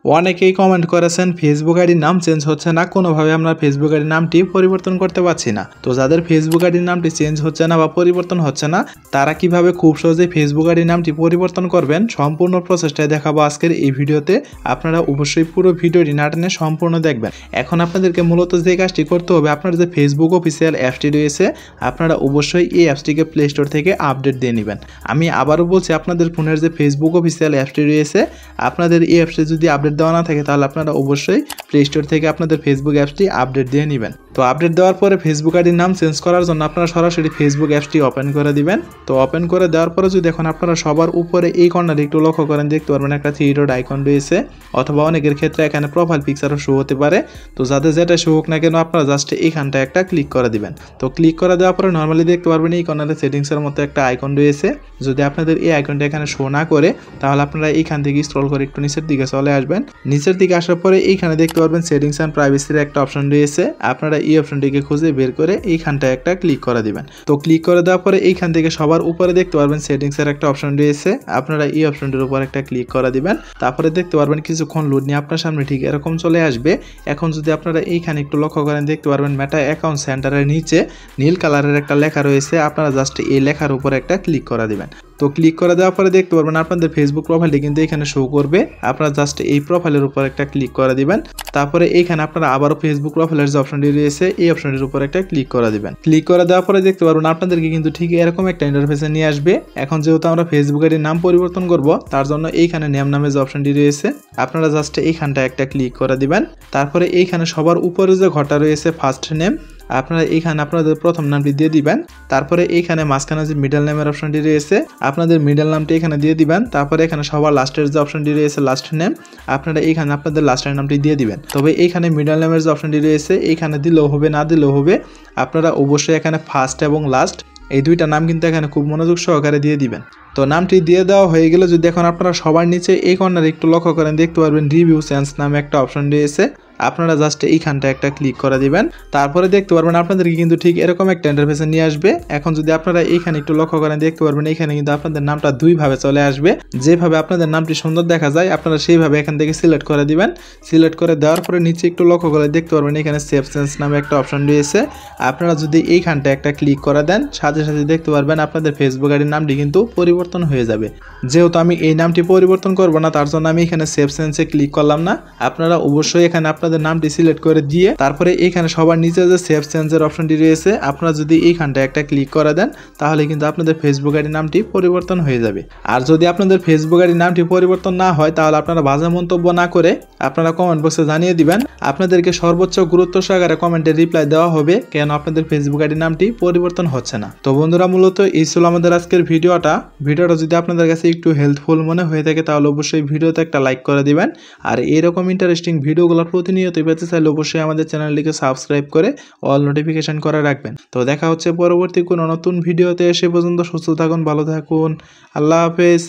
অনেকেই কমেন্ট করেছেন ফেসবুক আইডির নাম চেঞ্জ হচ্ছে না, কোনোভাবে আমরা ফেসবুক আইডির নামটি পরিবর্তন করতে পারছি না। তো যাদের ফেসবুক আইডির নামটি চেঞ্জ হচ্ছে না বা পরিবর্তন হচ্ছে না, তারা কিভাবে খুব সহজে ফেসবুক আইডির নামটি পরিবর্তন করবেন সম্পূর্ণ প্রসেসটাই দেখাবো আজকের এই ভিডিওতে। আপনারা অবশ্যই পুরো ভিডিওটি না টেনে সম্পূর্ণ দেখবেন। এখন আপনাদেরকে মূলত যে কাজটি করতে হবে, আপনার যে ফেসবুক অফিসিয়াল অ্যাপসটি রয়েছে, আপনারা অবশ্যই এই অ্যাপসটিকে প্লে স্টোর থেকে আপডেট দিয়ে নেবেন। আমি আবারও বলছি, আপনাদের ফোনের যে ফেসবুক অফিসিয়াল অ্যাপসটি রয়েছে, আপনাদের এই অ্যাপসে যদি আপডেট দেওয়া না থাকে তাহলে আপনারা অবশ্যই প্লে স্টোর থেকে আপনাদের ফেসবুক অ্যাপসটি আপডেট দিয়ে নেবেন। তো আপডেট দেওয়ার পরে ফেসবুক আইডির নাম চেঞ্জ করার জন্য আপনারা সরাসরি ফেসবুক অ্যাপসটি ওপেন করে দিবেন। তো ওপেন করে দেওয়ার পরে যদি এখন আপনারা সবার উপরে এই কর্নারে একটু লক্ষ্য করেন, দেখতে পারবেন একটা থ্রি ডট আইকন রয়েছে, অথবা অনেকের ক্ষেত্রে এখানে প্রোফাইল পিকচারও শো হতে পারে। তো যাদের যেটা শো হোক না কেন, আপনারা জাস্ট এইখানটা একটা ক্লিক করে দিবেন। তো ক্লিক করে দেওয়ার পরে নর্মালি দেখতে পারবেন এই কর্নারে সেটিংসের মতো একটা আইকন রয়েছে। যদি আপনাদের এই আইকনটা এখানে শো না করে, তাহলে আপনারা এইখান থেকে স্ক্রল করে একটু নিচের দিকে চলে আসবেন। নিচের দিকে আসার পরে এইখানে দেখতে পারবেন সেটিংস অ্যান্ড প্রাইভেসির একটা অপশন রয়েছে। আপনারা এই অপশনটিকে খুঁজে বের করে এইখানটায় একটা ক্লিক করে দিবেন। তো ক্লিক করে দেওয়ার পরে এইখান থেকে সবার উপরে দেখতে পারবেন সেটিংসের একটা অপশন রয়েছে। আপনারা এই অপশনটির উপর একটা ক্লিক করে দিবেন। তারপরে দেখতে পারবেন কিছুক্ষণ লোড নিয়ে আপনার সামনে ঠিক এরকম চলে আসবে। এখন যদি আপনারা এইখানে একটু লক্ষ্য করেন, দেখতে পারবেন মেটা অ্যাকাউন্ট সেন্টারের নিচে নীল কালারের একটা লেখা রয়েছে। আপনারা জাস্ট এই লেখার উপর একটা ক্লিক করে দিবেন। তো ক্লিক করে দেওয়ার পরে দেখতে পারবেন আপনাদের ফেসবুক প্রোফাইলটি কিন্তু এখানে শো করবে। আপনারা জাস্ট এই প্রোফাইলের উপর একটা ক্লিক করে দিবেন। তারপরে এইখানে আপনারা আবারও ফেসবুক প্রোফাইলের যে অপশনটি রয়েছে, এই অপশনটির উপর একটা ক্লিক করে দিবেন। ক্লিক করে দেওয়ার পরে দেখতে পারবেন আপনাদেরকে কিন্তু ঠিক এরকম একটা ইন্টারফেসে নিয়ে আসবে। এখন যেহেতু আমরা ফেসবুক আইডির নাম পরিবর্তন করব, তার জন্য এইখানে নেম নামে যে অপশনটি রয়েছে, আপনারা জাস্ট এইখানটা একটা ক্লিক করে দিবেন। তারপরে এইখানে সবার উপরে যে ঘরটা রয়েছে ফার্স্ট নেম, আপনারা এইখানে আপনাদের প্রথম নামটি দিয়ে দিবেন। তারপরে এইখানে মাঝখানে যে মিডল নেমের অপশনটি রয়েছে, আপনাদের মিডল নামটি এখানে দিয়ে দিবেন। তারপরে এখানে সবার লাস্টের যে অপশনটি রয়েছে লাস্ট নেম, আপনারা এইখানে আপনাদের লাস্টের নামটি দিয়ে দিবেন। তবে এইখানে মিডল নেমের যে অপশনটি রয়েছে, এইখানে দিলেও হবে না দিলেও হবে। আপনারা অবশ্যই এখানে ফার্স্ট এবং লাস্ট এই দুইটা নাম কিন্তু এখানে খুব মনোযোগ সহকারে দিয়ে দিবেন। তো নামটি দিয়ে দেওয়া হয়ে গেলে যদি এখন আপনারা সবার নিচে এই কর্নারে একটু লক্ষ্য করেন, দেখতে পারবেন রিভিউ চেঞ্জ নামে একটা অপশন রয়েছে। আপনারা জাস্ট এইখানটা একটা ক্লিক করে দিবেন। তারপরে দেখতে পারবেন আপনাদেরকে কিন্তু ঠিক এরকম একটা ইন্টারফেসে নিয়ে আসবে। এখন যদি আপনারা এইখানে একটু লক্ষ্য করেন, দেখতে পারবেন এখানে কিন্তু আপনাদের নামটা দুইভাবে চলে আসবে। যেভাবে আপনাদের নামটি সুন্দর দেখা যায়, আপনারা সেইভাবে এখান থেকে সিলেক্ট করে দিবেন। সিলেক্ট করে দেওয়ার পরে নিচে একটু লক্ষ্য করে দেখতে পারবেন এখানে সেভ চেঞ্জ নামে একটা অপশন রয়েছে। আপনারা যদি এইখানটা একটা ক্লিক করে দেন, সাথে সাথে দেখতে পারবেন আপনাদের ফেসবুক আইডির নামটি কিন্তু পরিবর্তন হয়ে যাবে। যেহেতু আমি এই নামটি পরিবর্তন করব না, তার জন্য আমি এখানে সেভ চেঞ্জে ক্লিক করলাম না। আপনারা অবশ্যই এখানে আপনাদের নামটি সিলেক্ট করে দিয়ে তারপরে এখানে সবার নিচে যে সেভ চেঞ্জের অপশনটি রয়েছে, আপনারা যদি এইখানটা একটা ক্লিক করে দেন, তাহলে কিন্তু আপনাদের ফেসবুক আইডির নামটি পরিবর্তন হয়ে যাবে। আর যদি আপনাদের ফেসবুক আইডির নামটি পরিবর্তন না হয়, তাহলে আপনারা বাজে মন্তব্য না করে আপনারা কমেন্ট বক্সে জানিয়ে দিবেন। আপনাদেরকে সর্বোচ্চ গুরুত্ব সহকারে কমেন্টে রিপ্লাই দেওয়া হবে কেন আপনাদের ফেসবুক আইডির নামটি পরিবর্তন হচ্ছে না। তো বন্ধুরা, মূলত এই ছিল আমাদের আজকের ভিডিওটা যদি আপনাদের কাছে একটু হেল্পফুল মনে হয়ে থাকে, তাহলে অবশ্যই ভিডিওতে একটা লাইক করে দিবেন। আর এরকম ইন্টারেস্টিং ভিডিওগুলো প্রতিনিয়ত পেতে চাইলে অবশ্যই আমাদের চ্যানেলটিকে সাবস্ক্রাইব করে অল নোটিফিকেশন করে রাখবেন। তো দেখা হচ্ছে পরবর্তী কোনো নতুন ভিডিওতে। সে পর্যন্ত সুস্থ থাকুন, ভালো থাকুন, আল্লাহ হাফেজ।